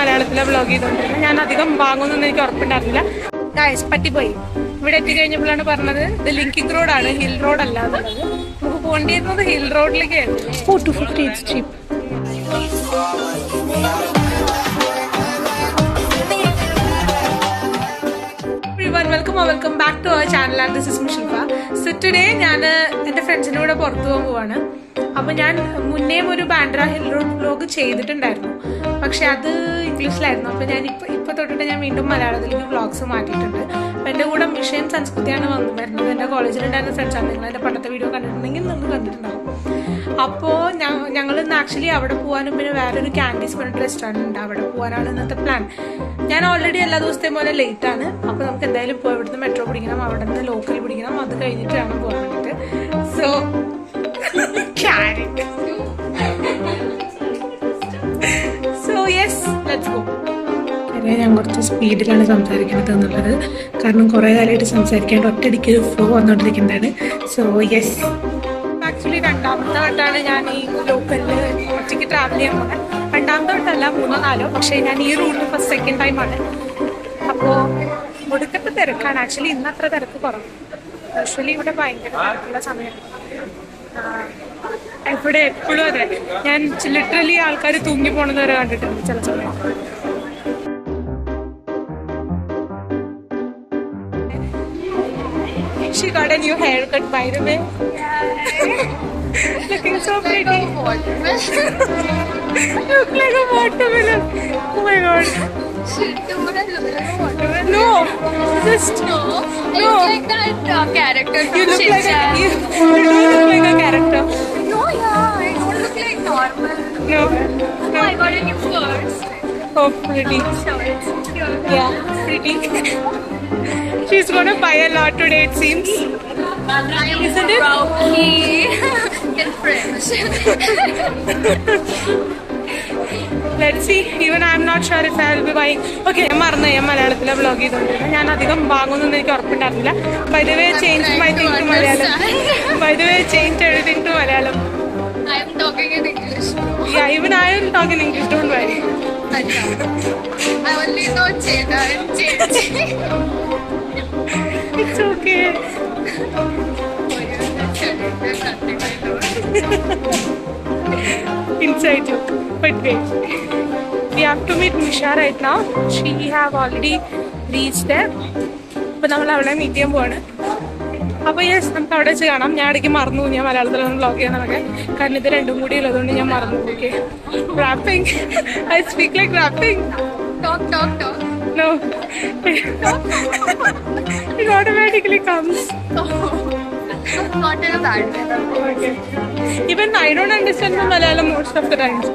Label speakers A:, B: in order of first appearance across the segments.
A: മലയാളത്തിലെ വ്ലോഗ് ചെയ്തുകൊണ്ടിരുന്നത്. ഞാൻ അധികം വാങ്ങുന്നൊന്നും എനിക്ക് ഉറപ്പുണ്ടായിരുന്നില്ല. ഗൈസ് പറ്റിപ്പോയി. ഇവിടെ എത്തിക്കഴിഞ്ഞപ്പോഴാണ് പറഞ്ഞത് ഇത് ലിങ്കിങ് റോഡാണ്, ഹിൽ റോഡ് അല്ല എന്നുള്ളത്. നമുക്ക് പോകേണ്ടിയിരുന്നത് ഹിൽ റോഡിലേക്കായിരുന്നു. 250 ചീപ്പ്. Welcome back to our channel and this is മിഷിൽഫ. സോ ടുഡേ ഞാൻ എൻ്റെ ഫ്രണ്ട്സിൻ്റെ കൂടെ പുറത്തു പോകാൻ പോവാണ്. അപ്പോൾ ഞാൻ മുന്നേയും ഒരു ബാൻഡ്ര ഹിൽ റോഡ് വ്ലോഗ് ചെയ്തിട്ടുണ്ടായിരുന്നു, പക്ഷെ അത് ഇംഗ്ലീഷിലായിരുന്നു. അപ്പോൾ ഞാൻ ഇപ്പോൾ തൊട്ടിട്ട് ഞാൻ വീണ്ടും മലയാളത്തിലേക്ക് വ്ലോഗ്സ് മാറ്റിയിട്ടുണ്ട്. അപ്പോൾ എൻ്റെ കൂടെ മിഷയും സംസ്കൃതിയാണ് വരുന്നത്. എൻ്റെ കോളേജിലുണ്ടായിരുന്ന ഫ്രണ്ട്സാണ്. നിങ്ങൾ എൻ്റെ പണ്ടത്തെ വീഡിയോ കണ്ടിട്ടുണ്ടെങ്കിൽ നിങ്ങൾ കണ്ടിട്ടുണ്ടാവും. അപ്പോൾ ഞങ്ങൾ ഇന്ന് ആക്ച്വലി അവിടെ പോകാനും പിന്നെ വേറൊരു ക്യാൻഡീസ് പറഞ്ഞിട്ട് റെസ്റ്റോറൻറ്റ് ഉണ്ട്, അവിടെ പോകാനാണ് ഇന്നത്തെ പ്ലാൻ. ഞാൻ ഓൾറെഡി എല്ലാ ദിവസത്തെയും പോലെ ലേറ്റ് ആണ്. അപ്പോൾ നമുക്ക് എന്തായാലും പോയി ഇവിടുന്ന് മെട്രോ പിടിക്കണം, അവിടെ നിന്ന് ലോക്കൽ പിടിക്കണം, അത് കഴിഞ്ഞിട്ട് വേണം പോകാൻ വേണ്ടിയിട്ട്. So yes, let's go. ഞാൻ കുറച്ച് സ്പീഡിലാണ് സംസാരിക്കുന്നത് എന്നുള്ളത്, കാരണം കുറേ കാലമായിട്ട് സംസാരിക്കാണ്ട് ഒറ്റയടിക്ക് ഒരു ഫ്ലോ വന്നുകൊണ്ടിരിക്കുന്നതാണ്. സോ യെസ്, ആക്ച്വലി രണ്ടാമത്തെ വട്ടമാണ് ഞാൻ ഈ ലോക്കലിൽ ഒറ്റയ്ക്ക് ട്രാവൽ ചെയ്യാൻ പോകുന്നത്. രണ്ടാമത്തെ വട്ടമല്ല, 3-4, പക്ഷേ ഞാൻ ഈ റൂട്ട് ഫസ്റ്റ് സെക്കൻഡ് ടൈമാണ്. അപ്പോൾ ഒടുക്കത്തെ തിരക്കാണ്. ആക്ച്വലി ഇന്ന് അത്ര തിരക്ക് കുറവ്. ആക്ച്വലി ഇവിടെ ഭയങ്കര തിരക്കുള്ള സമയമാണ്. ഇവിടെ എപ്പോഴും അതെ, ഞാൻ ലിറ്ററലി ആൾക്കാർ തൂങ്ങി പോകണമെന്ന് വരെ കണ്ടിട്ടുണ്ട് ചില സമയത്ത്. She got a new haircut, by the way. Looking so pretty. Look like a watermelon. Oh my god.
B: Shit, do I look like a watermelon?
A: No, just
B: no. I
A: no.
B: look like that character from
A: You look like
B: Shinchan.
A: you do look like a character.
B: No, yeah, I don't look like normal.
A: No,
B: No, I got a new purse.
A: oh pretty.
B: Shorts.
A: Yeah, pretty. She's gonna buy a lot today, it seems. Isn't it?
B: Brownie in French.
A: Let's see. Even I'm not sure if I will be buying. Okay, ഞാൻ മലയാളത്തിലെ vlog ചെയ്തുകൊണ്ടിരുന്നത്. ഞാൻ അധികം വാങ്ങുന്നൊന്നും എനിക്ക് ഉറപ്പുണ്ടായിരുന്നില്ല. By the way, change my thing to Malayalam. By the way, change everything to Malayalam.
B: I am talking in English.
A: Yeah, even I will talk in English. Don't worry.
B: I only know Cheda and change.
A: It's okay. Inside joke. But wait. We have to meet Misha right now. She have already reached there. അപ്പോൾ നമ്മൾ അവിടെ meet ചെയ്യാൻ പോവാണ്. അപ്പോൾ yes, നമുക്ക് അവിടെ വെച്ച് കാണാം. ഞാൻ ഇടയ്ക്ക് മറന്നു, ഞാൻ മലയാളത്തിലൊന്നും വ്ലോഗ് ചെയ്യാനൊക്കെ, കാരണം ഇത് രണ്ടും കൂടി ഉള്ളതുകൊണ്ട് ഞാൻ മറന്നു. Okay, wrapping. I speak like wrapping.
B: Talk.
A: No. It automatically comes.
B: Not in a bad way.
A: Okay. Even I don't understand the Malayalam most of the times.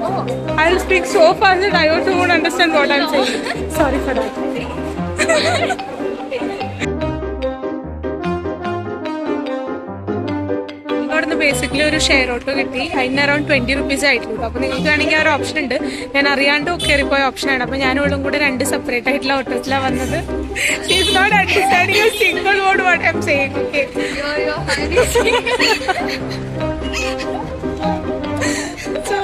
A: I'll speak so fast that I also won't understand what I'm saying. Sorry for that. ഇവിടുന്ന് basically ഒരു share auto കിട്ടി. അതിന് around 20 rupees ആയിട്ടുള്ളൂ. അപ്പോൾ നിങ്ങൾക്ക് വേണമെങ്കിൽ ആ ഒരു ഓപ്ഷൻ ഉണ്ട്. ഞാൻ അറിയാണ്ട് കയറിപ്പോയ ഓപ്ഷനാണ്. അപ്പോൾ ഞാൻ ഇവളും കൂടെ 2 സെപ്പറേറ്റ് ആയിട്ടുള്ള ഓട്ടോസിലാണ് വന്നത്. She is not understanding a single word what I'm saying. Okay. So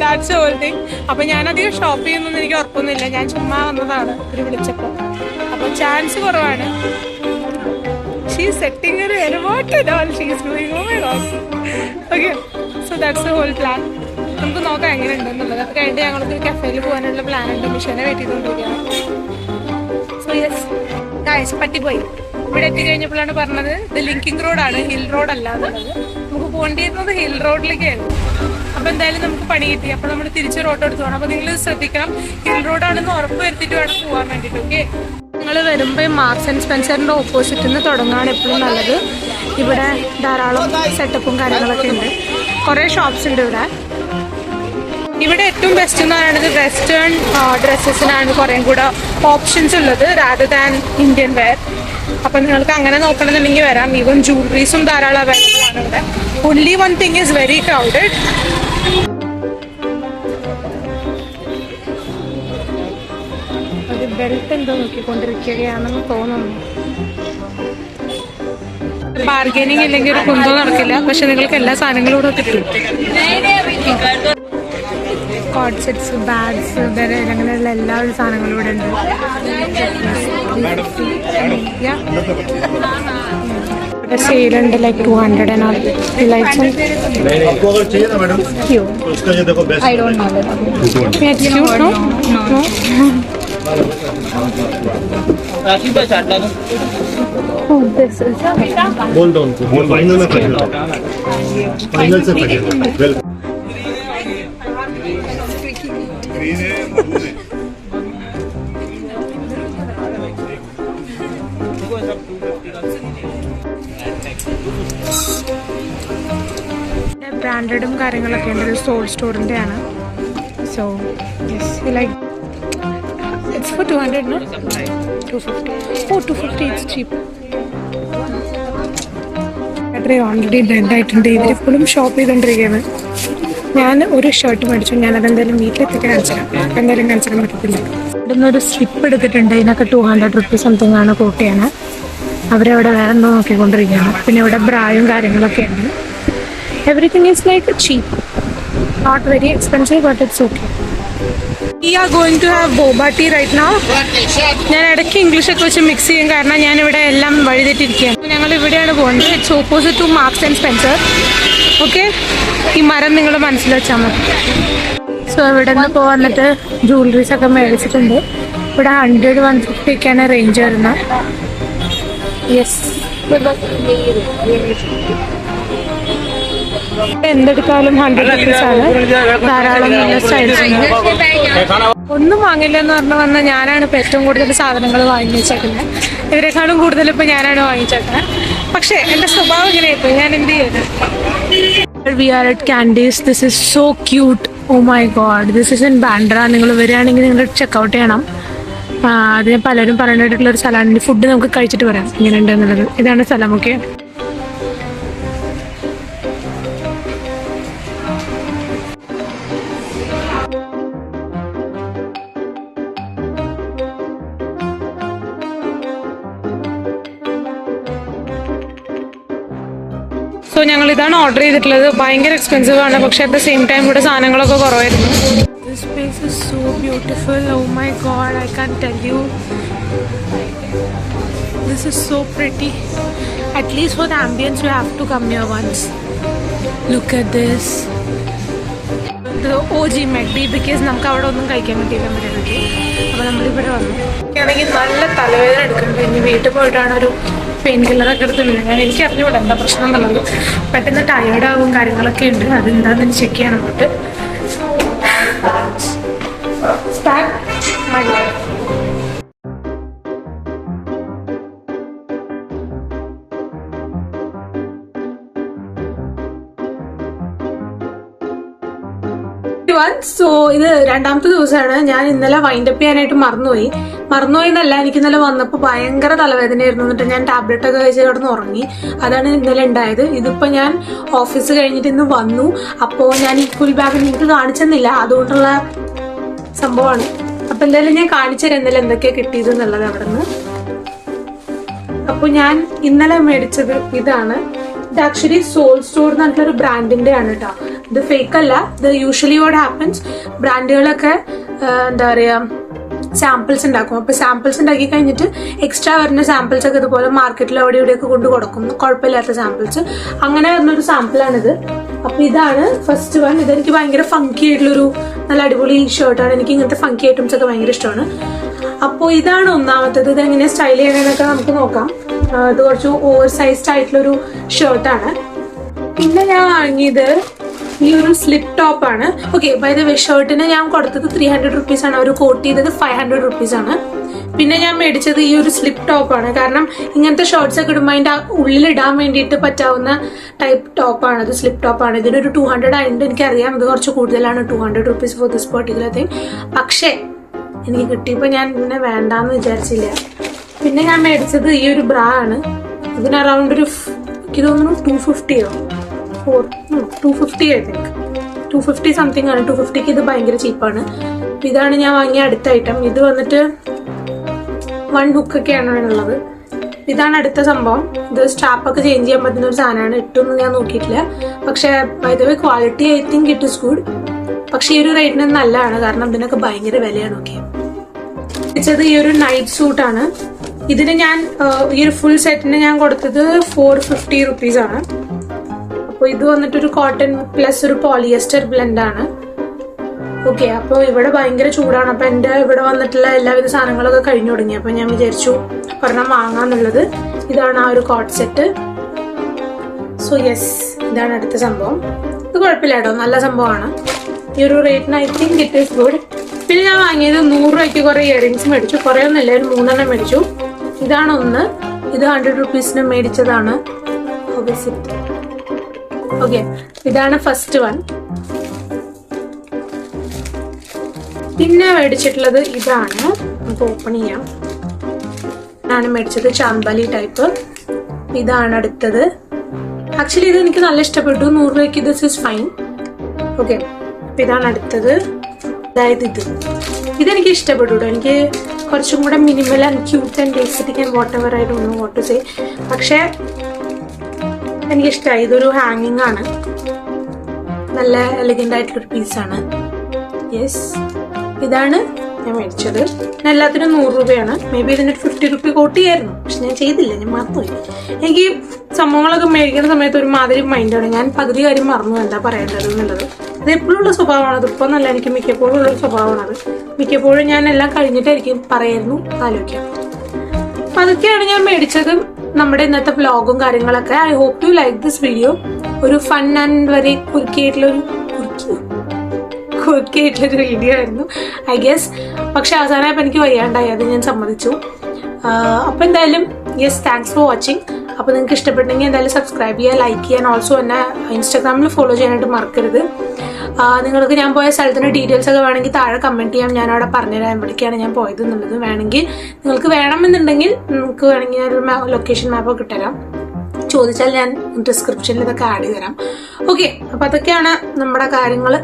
A: that's the whole thing. അപ്പോൾ ഞാനധികം ഷോപ്പ് ചെയ്യുന്നൊന്നും എനിക്ക് ഉറപ്പൊന്നുമില്ല. ഞാൻ ചുമ്മാ വന്നതാണ് ഒരു വിളിച്ചപ്പോൾ. അപ്പോൾ ചാൻസ് കുറവാണ്. She's setting her hair. What and all she's doing. Oh my god. Okay, so that's the whole plan. നമുക്ക് നോക്കാം എങ്ങനെ ഉണ്ടെന്നുള്ളത്. അത് കഴിഞ്ഞിട്ട് ഞങ്ങൾക്ക് കഫേയിൽ പോകാനുള്ള പ്ലാൻ ഉണ്ട്. മിഷനെ വെയിറ്റ് ചെയ്തുകൊണ്ടിരിക്കുകയാണ്. സോ യെസ് ഗൈസ്, പറ്റിപ്പോയി. ഇവിടെ എത്തിക്കഴിഞ്ഞപ്പോഴാണ് പറഞ്ഞത് ഇത് ലിങ്കിങ് റോഡാണ്, ഹിൽ റോഡ് അല്ല എന്നുള്ളത്. നമുക്ക് പോകേണ്ടിയിരുന്നത് ഹിൽ റോഡിലേക്കായിരുന്നു. അപ്പോൾ എന്തായാലും നമുക്ക് പണി കിട്ടി. അപ്പോൾ നമ്മൾ തിരിച്ച് റോഡ് എടുത്തു പോകണം. അപ്പോൾ നിങ്ങൾ ശ്രദ്ധിക്കണം, ഹിൽ റോഡാണെന്ന് ഉറപ്പ് വരുത്തിയിട്ട് വേണം പോകാൻ വേണ്ടിയിട്ട്. ഓക്കെ, നിങ്ങൾ വരുമ്പോൾ മാർക്സ് ആൻഡ് സ്പെൻസറിൻ്റെ ഓപ്പോസിറ്റിൽ നിന്ന് തുടങ്ങാണ് എപ്പോഴും നല്ലത്. ഇവിടെ ധാരാളം സെറ്റപ്പും കാര്യങ്ങളൊക്കെ ഉണ്ട്. കുറേ ഷോപ്സ് ഉണ്ട് ഇവിടെ. ഇവിടെ ഏറ്റവും ബെസ്റ്റ് എന്ന് പറയുന്നത് വെസ്റ്റേൺ ഡ്രസ്സസിനാണ് കുറേ കൂടെ ഓപ്ഷൻസ് ഉള്ളത് റാദർ ദാൻ ഇന്ത്യൻ വെയർ. അപ്പം നിങ്ങൾക്ക് അങ്ങനെ നോക്കണമെന്നുണ്ടെങ്കിൽ വരാം. ഈവൻ ജ്വല്ലറീസും ധാരാളം അവൈലബിൾ ആണ് ഇവിടെ. Only one thing is very crowded. ഒരു ബെൽറ്റ് എന്തോ നോക്കിക്കൊണ്ടിരിക്കുകയാണെന്ന് തോന്നുന്നു. ബാർഗനിങ് ഇല്ലെങ്കിൽ ഒരു കുന്തോ നടക്കില്ല. പക്ഷെ നിങ്ങൾക്ക് എല്ലാ സാധനങ്ങളും കൂടെ കിട്ടും. കോഡ് സെറ്റ്സ്, ബാഗ്സ്, അങ്ങനെയുള്ള എല്ലാ സാധനങ്ങളും ഇവിടെ ഉണ്ട്. Sale like 200 and all the lights and
C: आपको अगर चाहिए ना मैडम
A: cute.
C: तो इसका ये देखो best
B: I don't know that.
A: Yeah, it's cute, no? No. Oh, this is
C: बोल दो उनको बोल फाइनल में करिए फाइनल से करिए वेल
A: ബ്രാൻഡഡും കാര്യങ്ങളൊക്കെ ഉണ്ട്. ഒരു സോൾ സ്റ്റോറിന്റെ ആണ്. So yes like it's for 200 no 250. Oh, 250 it's cheap. Already dead ആയിട്ടുണ്ട്. ഇവരിപ്പോഴും ഷോപ്പ് ചെയ്തുകൊണ്ടിരിക്കുകയാണ്. ഞാൻ ഒരു ഷർട്ട് മേടിച്ചു. ഞാനതെന്തായാലും വീട്ടിലെത്തിക്കാൻ കാണിച്ചിടാം. അപ്പം എന്തായാലും കാണിച്ചിടാൻ പറ്റത്തില്ല. ഇവിടെ നിന്ന് ഒരു സ്ലിപ്പ് എടുത്തിട്ടുണ്ട്. ഇതിനൊക്കെ 200 rupees സംതിങ് ആണ് കോട്ടിയാണ്. അവരവിടെ വേറെ എന്തോ നോക്കിക്കൊണ്ടിരിക്കുകയാണ്. പിന്നെ ഇവിടെ ബ്രായും കാര്യങ്ങളൊക്കെ ഉണ്ട്. Everything is like cheap, not very expensive, but it's okay. We are going to have boba tea right now. ഞാൻ ഇടയ്ക്ക് ഇംഗ്ലീഷൊക്കെ വെച്ച് മിക്സ് ചെയ്യും, കാരണം ഞാനിവിടെ എല്ലാം വഴിതെറ്റിരിക്കുകയാണ്. ഞങ്ങൾ ഇവിടെയാണ് പോകുന്നത്. It's opposite to Marks and Spencer. Okay, ഈ മരം നിങ്ങൾ മനസ്സിൽ വെച്ചാൽ മതി. സോ ഇവിടെ നിന്ന് ഇപ്പോൾ വന്നിട്ട് ജ്വല്ലറീസ് ഒക്കെ മേടിച്ചിട്ടുണ്ട്. ഇവിടെ 100-150 റേഞ്ച് വരുന്നത്. യെസ്, എന്തെടുത്താലും 100 rupees ആണ്. ധാരാളം നല്ല സ്റ്റൈൽസ് ഉണ്ട്. ഒന്നും വാങ്ങില്ല എന്ന് പറഞ്ഞു വന്നാൽ ഞാനാണ് ഇപ്പം ഏറ്റവും കൂടുതൽ സാധനങ്ങൾ വാങ്ങിച്ചേക്കുന്നത്. ഇവരെക്കാളും കൂടുതൽ ഇപ്പം ഞാനാണ് വാങ്ങിച്ചേക്കുന്നത്. പക്ഷേ എൻ്റെ സ്വഭാവം ഇങ്ങനെയായിപ്പോയി. ഞാൻ എന്ത് ചെയ്തു? We are at Candies. This is so cute. Oh my god, this is in Bandra. നിങ്ങൾ വരികയാണെങ്കിൽ നിങ്ങൾ ചെക്കൗട്ട് ചെയ്യണം. അതിന് പലരും പറഞ്ഞിട്ടുള്ള ഒരു സ്ഥലമാണ്. ഫുഡ് നമുക്ക് കഴിച്ചിട്ട് പറയാം ഇങ്ങനെയുണ്ട് എന്നുള്ളത്. ഇതാണ് സ്ഥലം. ഓക്കെ, സോ ഞങ്ങൾ ഇതാണ് ഓർഡർ ചെയ്തിട്ടുള്ളത്. ഭയങ്കര എക്സ്പെൻസീവ് ആണ്, പക്ഷെ അറ്റ് ദ സെയിം ടൈം ഇവിടെ സാധനങ്ങളൊക്കെ കുറവായിരുന്നു. This place is so beautiful. Oh my God, I can tell you. This is so pretty. At least for the ambience you have to come here once. Look at this. OG McD, because നമുക്ക് അവിടെ ഒന്നും കഴിക്കാൻ പറ്റിയില്ല മര്യാദയ്ക്ക്. അപ്പോൾ നമ്മളിവിടെ വന്നു. ആണെങ്കിൽ നല്ല തലവേദന എടുക്കുന്നുണ്ട്. ഇനി വീട്ടിൽ പോയിട്ടാണ് ഒരു പെയിൻ കില്ലറൊക്കെ എടുത്തിട്ടുണ്ട്. എനിക്ക് അറിഞ്ഞുകൂടെ എന്താ പ്രശ്നം എന്നുള്ളത്. പെട്ടെന്ന് ടയേർഡാവും കാര്യങ്ങളൊക്കെ ഉണ്ട്. അതെന്താണെന്ന് ചെക്ക് ചെയ്യാൻ അങ്ങോട്ട്. സോ ഇത് രണ്ടാമത്തെ ദിവസമാണ്. ഞാൻ ഇന്നലെ വൈൻഡപ്പ് ചെയ്യാനായിട്ട് മറന്നുപോയി എന്നല്ല, എനിക്ക് ഇന്നലെ വന്നപ്പോൾ ഭയങ്കര തലവേദനയായിരുന്നു. എന്നിട്ട് ഞാൻ ടാബ്ലറ്റ് ഒക്കെ കഴിച്ച് കിടന്ന് ഉറങ്ങി. അതാണ് ഇന്നലെ ഉണ്ടായത്. ഇതിപ്പോൾ ഞാൻ ഓഫീസ് കഴിഞ്ഞിട്ട് ഇന്ന് വന്നു. അപ്പോൾ ഞാൻ ഈ ഫുൾ ബാഗ് നിങ്ങൾക്ക് കാണിച്ചെന്നില്ല, അതുകൊണ്ടുള്ള സംഭവമാണ്. അപ്പം എന്തായാലും ഞാൻ കാണിച്ചു തരാം ഇന്നലെ എന്തൊക്കെയാണ് കിട്ടിയത് എന്നുള്ളത് അവിടെ നിന്ന്. അപ്പോൾ ഞാൻ ഇന്നലെ മേടിച്ചത് ഇതാണ്. ഇത് ആക്ച്വലി സോൾ സ്റ്റോർ എന്ന് പറഞ്ഞിട്ടൊരു ബ്രാൻഡിന്റെ ആണ് കേട്ടോ. ഇത് ഫേക്ക് അല്ല. ഇത് യൂഷ്വലി വാട്ട് ഹാപ്പൻസ്, ബ്രാൻഡുകളൊക്കെ എന്താ പറയുക സാമ്പിൾസ് ഉണ്ടാക്കും. അപ്പോൾ സാമ്പിൾസ് ഉണ്ടാക്കി കഴിഞ്ഞിട്ട് എക്സ്ട്രാ വരുന്ന സാമ്പിൾസ് ഒക്കെ ഇതുപോലെ മാർക്കറ്റിൽ അവിടെ ഇവിടെയൊക്കെ കൊണ്ട് കൊടുക്കും, കുഴപ്പമില്ലാത്ത സാമ്പിൾസ്. അങ്ങനെ വരുന്നൊരു സാമ്പിളാണിത്. അപ്പോൾ ഇതാണ് ഫസ്റ്റ് വൺ. ഇതെനിക്ക് ഭയങ്കര ഫങ്കി ആയിട്ടുള്ളൊരു നല്ല അടിപൊളി ഷർട്ടാണ്. എനിക്ക് ഇങ്ങനത്തെ ഫങ്കി ഐറ്റംസ് ഒക്കെ ഭയങ്കര ഇഷ്ടമാണ്. അപ്പോൾ ഇതാണ് ഒന്നാമത്തത്. ഇതെങ്ങനെ സ്റ്റൈൽ ചെയ്യണമെന്നൊക്കെ നമുക്ക് നോക്കാം. ഇത് കുറച്ച് ഓവർ സൈസ്ഡ് ആയിട്ടുള്ളൊരു ഷർട്ടാണ്. പിന്നെ ഞാൻ വാങ്ങിയത് ഈ ഒരു സ്ലിപ്പ് ടോപ്പ് ആണ്. ഓക്കെ, ബൈ ദ വേ ഷർട്ടിന് ഞാൻ കൊടുത്തത് 300 rupees ആണ്. അവർ കോട്ട് ചെയ്തത് 500 rupees ആണ്. പിന്നെ ഞാൻ മേടിച്ചത് ഈ ഒരു സ്ലിപ്പ് ടോപ്പ് ആണ്. കാരണം ഇങ്ങനത്തെ ഷർട്ട്സ് ഒക്കെ ഇടുമ്പോൾ അതിൻ്റെ ഉള്ളിലിടാൻ വേണ്ടിയിട്ട് പറ്റാവുന്ന ടൈപ്പ് ടോപ്പാണ്. അത് സ്ലിപ്പ് ടോപ്പാണ്. ഇതിനൊരു 200 ആയതുകൊണ്ട് എനിക്കറിയാം ഇത് കുറച്ച് കൂടുതലാണ്. 200 rupees for this particular thing. പക്ഷേ എനിക്ക് കിട്ടിയപ്പോൾ ഞാൻ ഇതിനെ വേണ്ടാന്ന് വിചാരിച്ചില്ല. പിന്നെ ഞാൻ മേടിച്ചത് ഈ ഒരു ബ്രാ ആണ്. ഇതിന് അറൗണ്ട് ഒരു എനിക്ക് തോന്നുന്നു 250 ഐ തിങ്ക് 250 സംതിങ് ആണ്. 250ക്ക് ഇത് ഭയങ്കര ചീപ്പാണ്. ഇതാണ് ഞാൻ വാങ്ങിയ അടുത്ത ഐറ്റം. ഇത് വന്നിട്ട് 1 ഹുക്കൊക്കെയാണ് ഉള്ളത്. ഇതാണ് അടുത്ത സംഭവം. ഇത് സ്ട്രാപ്പൊക്കെ ചേഞ്ച് ചെയ്യാൻ പറ്റുന്ന ഒരു സാധനമാണ്. ഇട്ടൊന്നും ഞാൻ നോക്കിയിട്ടില്ല, പക്ഷെ by the way quality I think it is good. പക്ഷെ ഈ ഒരു റേറ്റിന് നല്ലതാണ്, കാരണം ഇതിനൊക്കെ ഭയങ്കര വിലയാണ്. ഓക്കെ, വെച്ചത് ഈ ഒരു നൈറ്റ് സൂട്ടാണ്. ഇതിന് ഞാൻ ഈ ഒരു ഫുൾ സെറ്റിന് ഞാൻ കൊടുത്തത് 450 rupees ആണ്. അപ്പോൾ ഇത് വന്നിട്ടൊരു കോട്ടൺ പ്ലസ് ഒരു പോളിയസ്റ്റർ ബ്ലെൻഡ് ആണ്. ഓക്കെ, അപ്പോൾ ഇവിടെ ഭയങ്കര ചൂടാണ്. അപ്പോൾ എൻ്റെ ഇവിടെ വന്നിട്ടുള്ള എല്ലാവിധ സാധനങ്ങളൊക്കെ കഴിഞ്ഞു തുടങ്ങി. അപ്പോൾ ഞാൻ വിചാരിച്ചു ഒരെണ്ണം വാങ്ങാന്നുള്ളത്. ഇതാണ് ആ ഒരു കോട്ട് സെറ്റ്. സോ യെസ്, ഇതാണ് അടുത്ത സംഭവം. ഇത് കുഴപ്പമില്ല കേട്ടോ, നല്ല സംഭവമാണ്. ഈ ഒരു റേറ്റിന് I think it is good. പിന്നെ ഞാൻ വാങ്ങിയത് 100 രൂപയ്ക്ക് കുറെ ഇയറിങ്സ് മേടിച്ചു. കുറെ ഒന്നുമില്ല, ഒരു 3 എണ്ണം മേടിച്ചു. ഇതാണ് ഒന്ന്. ഇത് 100 rupeesന് മേടിച്ചതാണ്. ഓക്കെ, ഇതാണ് ഫസ്റ്റ് വൺ. പിന്നെ മേടിച്ചിട്ടുള്ളത് ഇതാണ്. നമുക്ക് ഓപ്പൺ ചെയ്യാം. ഇതാണ് മേടിച്ചത്, ചാന്താലി ടൈപ്പ്. ഇതാണ് അടുത്തത്. ആക്ച്വലി ഇത് എനിക്ക് നല്ല ഇഷ്ടപ്പെട്ടു. 100 രൂപയ്ക്ക് ദിസ് ഇസ് ഫൈൻ. ഓക്കെ, ഇതാണ് അടുത്തത്. അതായത് ഇതെനിക്ക് ഇഷ്ടപ്പെട്ടു കേട്ടോ. എനിക്ക് കുറച്ചും കൂടെ minimal and cute and aesthetic and whatever I don't know what to say. പക്ഷേ എനിക്കിഷ്ടമായി. ഇതൊരു ഹാങ്ങിങ് ആണ്. നല്ല എലിഗന്റ് ആയിട്ടുള്ളൊരു പീസാണ്. യെസ്, ഇതാണ് ഞാൻ മേടിച്ചത്. എല്ലാത്തിനും 100 രൂപയാണ്. മേ ബി ഇതിനൊരു 50 രൂപ കോട്ട് ചെയ്യായിരുന്നു, പക്ഷെ ഞാൻ ചെയ്തില്ല, ഞാൻ മറന്നുപോയി. എനിക്ക് സംഭവങ്ങളൊക്കെ മേടിക്കുന്ന സമയത്ത് ഒരു മാതിരി മൈൻഡാണ്. ഞാൻ പകുതി കാര്യം മറന്നു എന്താ പറയേണ്ടത് എന്നുള്ളത്. അത് എപ്പോഴും ഉള്ള സ്വഭാവമാണ്. അത് ഇപ്പം എന്നല്ല, എനിക്ക് മിക്കപ്പോഴും ഉള്ള സ്വഭാവമാണത്. മിക്കപ്പോഴും ഞാൻ എല്ലാം കഴിഞ്ഞിട്ടായിരിക്കും പറയായിരുന്നു ആലോചിക്കാം. അപ്പൊ അതൊക്കെയാണ് ഞാൻ മേടിച്ചത്. നമ്മുടെ ഇന്നത്തെ വ്ലോഗും കാര്യങ്ങളൊക്കെ. I hope you like this video. ഒരു ഫൺ ആൻഡ് വെരി കുറുക്കിയായിട്ടുള്ളൊരു വീഡിയോ ആയിരുന്നു ഐ ഗെസ്. പക്ഷെ അവസാനമായപ്പോൾ എനിക്ക് വയ്യാണ്ടായി, അത് ഞാൻ സമ്മതിച്ചു. അപ്പൊ എന്തായാലും യെസ്, താങ്ക്സ് ഫോർ വാച്ചിങ്. അപ്പൊ നിങ്ങൾക്ക് ഇഷ്ടപ്പെട്ടെങ്കിൽ എന്തായാലും സബ്സ്ക്രൈബ് ചെയ്യുക, ലൈക്ക് ചെയ്യാൻ, ഓൾസോ എന്നെ ഇൻസ്റ്റാഗ്രാമിൽ ഫോളോ ചെയ്യാനായിട്ട് മറക്കരുത്. നിങ്ങൾക്ക് ഞാൻ പോയ സ്ഥലത്തിന്റെ ഡീറ്റെയിൽസ് ഒക്കെ വേണമെങ്കിൽ താഴെ കമന്റ് ചെയ്യാം. ഞാൻ അവിടെ പറഞ്ഞുതരാം എവിടേക്കാണ് ഞാൻ പോയത് എന്നുള്ളത്. വേണമെങ്കിൽ നിങ്ങൾക്ക് വേണമെന്നുണ്ടെങ്കിൽ നിങ്ങൾക്ക് വേണമെങ്കിൽ ഞാനൊരു ലൊക്കേഷൻ മാപ്പൊക്കെ ഇട്ടുതരാം. ചോദിച്ചാൽ ഞാൻ ഡിസ്ക്രിപ്ഷനിൽ ഇതൊക്കെ ആഡ് ചെയ്ത് തരാം. ഓക്കെ, അപ്പൊ അതൊക്കെയാണ് നമ്മുടെ കാര്യങ്ങൾ.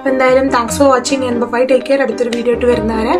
A: എന്തായാലും thanks for watching and bye, take care. അടുത്തൊരു വീഡിയോ ആയിട്ട് വരുന്നവരെ.